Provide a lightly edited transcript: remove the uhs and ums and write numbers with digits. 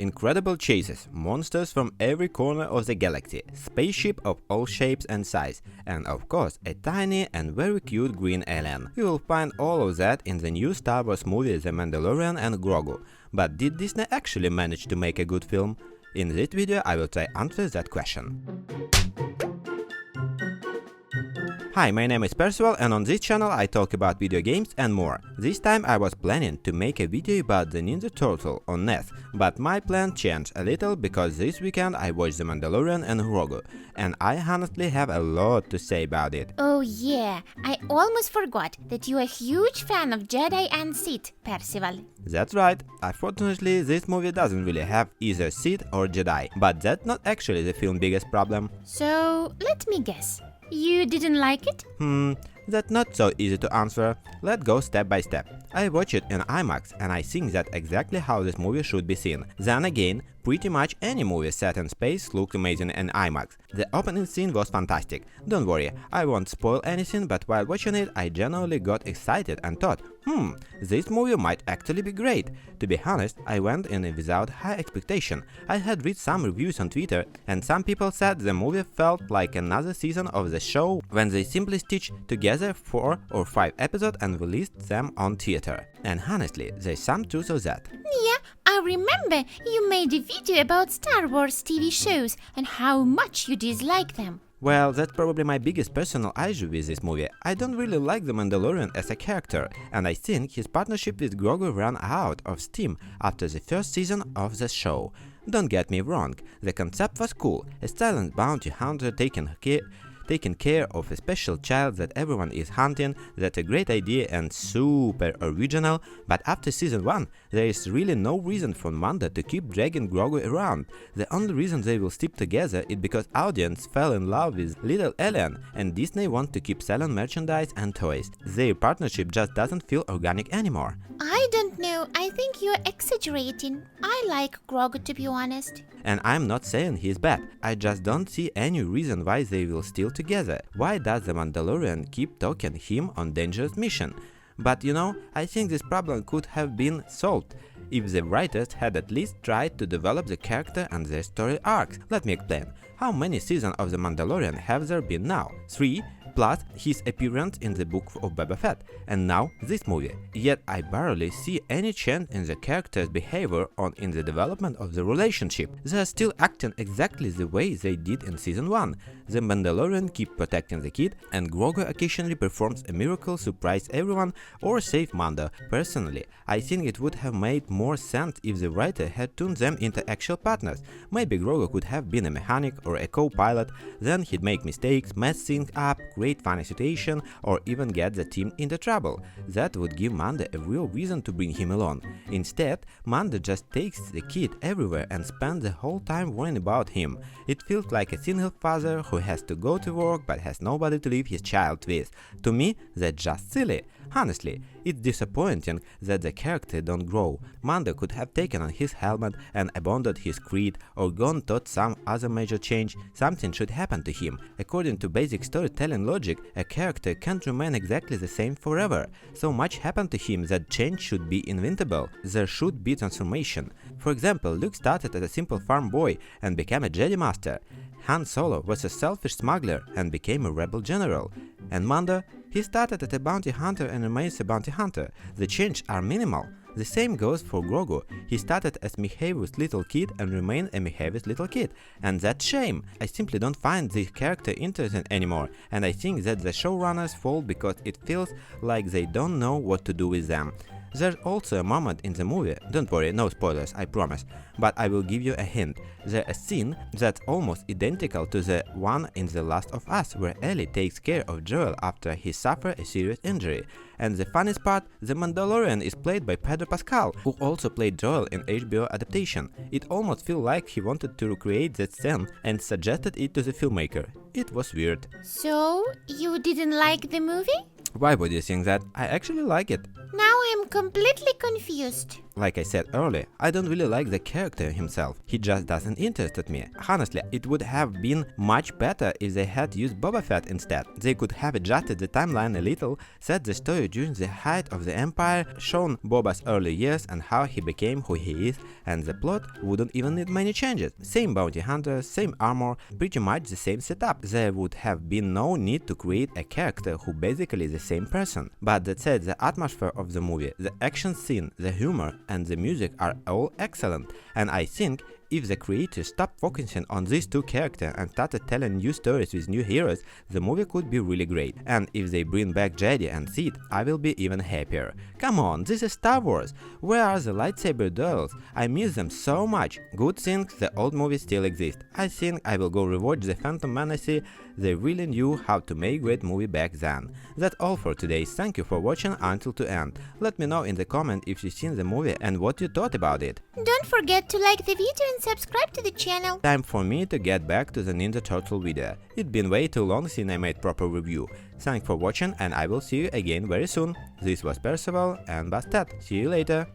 Incredible chases, monsters from every corner of the galaxy, spaceship of all shapes and size, and of course a tiny and very cute green alien. You will find all of that in the new Star Wars movie The Mandalorian and Grogu. But did Disney actually manage to make a good film? In this video I will try answer that question. Hi, my name is Perseval and on this channel I talk about video games and more. This time I was planning to make a video about the Ninja Turtle on NES, but my plan changed a little because this weekend I watched The Mandalorian and Grogu, and I honestly have a lot to say about it. Oh yeah, I almost forgot that you're a huge fan of Jedi and Sith, Perseval. That's right. Unfortunately, this movie doesn't really have either Sith or Jedi, but that's not actually the film's biggest problem. So, let me guess. You didn't like it? That's not so easy to answer. Let's go step by step. I watched it in IMAX and I think that's exactly how this movie should be seen. Then again, pretty much any movie set in space looked amazing in IMAX. The opening scene was fantastic. Don't worry, I won't spoil anything, but while watching it I genuinely got excited and thought, this movie might actually be great. To be honest, I went in without high expectation. I had read some reviews on Twitter and some people said the movie felt like another season of the show when they simply stitched together 4 or 5 episodes and released them on theater. And honestly, there's some truth of that. Yeah, I remember you made a video about Star Wars TV shows and how much you dislike them. Well, that's probably my biggest personal issue with this movie. I don't really like the Mandalorian as a character, and I think his partnership with Grogu ran out of steam after the first season of the show. Don't get me wrong, the concept was cool, a silent bounty hunter taking care of a special child that everyone is hunting. That's a great idea and super original, but after season 1 there is really no reason for Mando to keep dragging Grogu around. The only reason they will stick together is because audience fell in love with little alien and Disney wants to keep selling merchandise and toys. Their partnership just doesn't feel organic anymore. I don't know, I think you're exaggerating. I like Grogu, to be honest. And I'm not saying he's bad, I just don't see any reason why they will still together. Why does the Mandalorian keep taking him on dangerous mission? But you know, I think this problem could have been solved if the writers had at least tried to develop the character and their story arcs. Let me explain. How many seasons of The Mandalorian have there been now? 3, plus his appearance in the Book of Boba Fett, and now this movie. Yet I barely see any change in the character's behavior or in the development of the relationship. They are still acting exactly the way they did in season 1. The Mandalorian keeps protecting the kid, and Grogu occasionally performs a miracle, surprise everyone, or save Mando. Personally, I think it would have made more sense if the writer had turned them into actual partners. Maybe Grogu could have been a mechanic or a co-pilot, then he'd make mistakes, mess things up, create funny situation, or even get the team into trouble. That would give Mando a real reason to bring him along. Instead, Mando just takes the kid everywhere and spends the whole time worrying about him. It feels like a single father who has to go to work but has nobody to leave his child with. To me, that's just silly. Honestly, it's disappointing that the character don't grow. Mando could have taken on his helmet and abandoned his creed or gone toward some other major change. Something should happen to him. According to basic storytelling logic, a character can't remain exactly the same forever. So much happened to him that change should be inevitable. There should be transformation. For example, Luke started as a simple farm boy and became a Jedi Master. Han Solo was a selfish smuggler and became a rebel general. And Mando? He started as a bounty hunter and remains a bounty hunter. The changes are minimal. The same goes for Grogu. He started as mischievous little kid and remained a mischievous little kid. And that's shame. I simply don't find this character interesting anymore, and I think that the showrunners fault because it feels like they don't know what to do with them. There's also a moment in the movie, don't worry, no spoilers, I promise, but I will give you a hint. There's a scene that's almost identical to the one in The Last of Us, where Ellie takes care of Joel after he suffered a serious injury. And the funniest part, the Mandalorian is played by Pedro Pascal, who also played Joel in HBO adaptation. It almost feels like he wanted to recreate that scene and suggested it to the filmmaker. It was weird. So, you didn't like the movie? Why would you think that? I actually like it. Now I'm completely confused. like I said earlier, I don't really like the character himself. He just doesn't interest me. Honestly, it would have been much better if they had used Boba Fett instead. They could have adjusted the timeline a little, set the story during the height of the Empire, shown Boba's early years and how he became who he is, and the plot wouldn't even need many changes. Same bounty hunters, same armor, pretty much the same setup. There would have been no need to create a character who basically is the same person. But that said, the atmosphere of the movie, the action scene, the humor and the music are all excellent, and I think if the creators stopped focusing on these two characters and started telling new stories with new heroes, the movie could be really great. And if they bring back Jedi and Sith, I will be even happier. Come on, this is Star Wars! Where are the lightsaber duels? I miss them so much. Good thing the old movies still exist. I think I will go rewatch The Phantom Menace. They really knew how to make great movie back then. That's all for today. Thank you for watching until to end. Let me know in the comment if you've seen the movie and what you thought about it. Don't forget to like the video and subscribe to the channel. Time for me to get back to the Ninja Turtle video. It's been way too long since I made proper review. Thanks for watching and I will see you again very soon. This was Perseval and Bastet. See you later.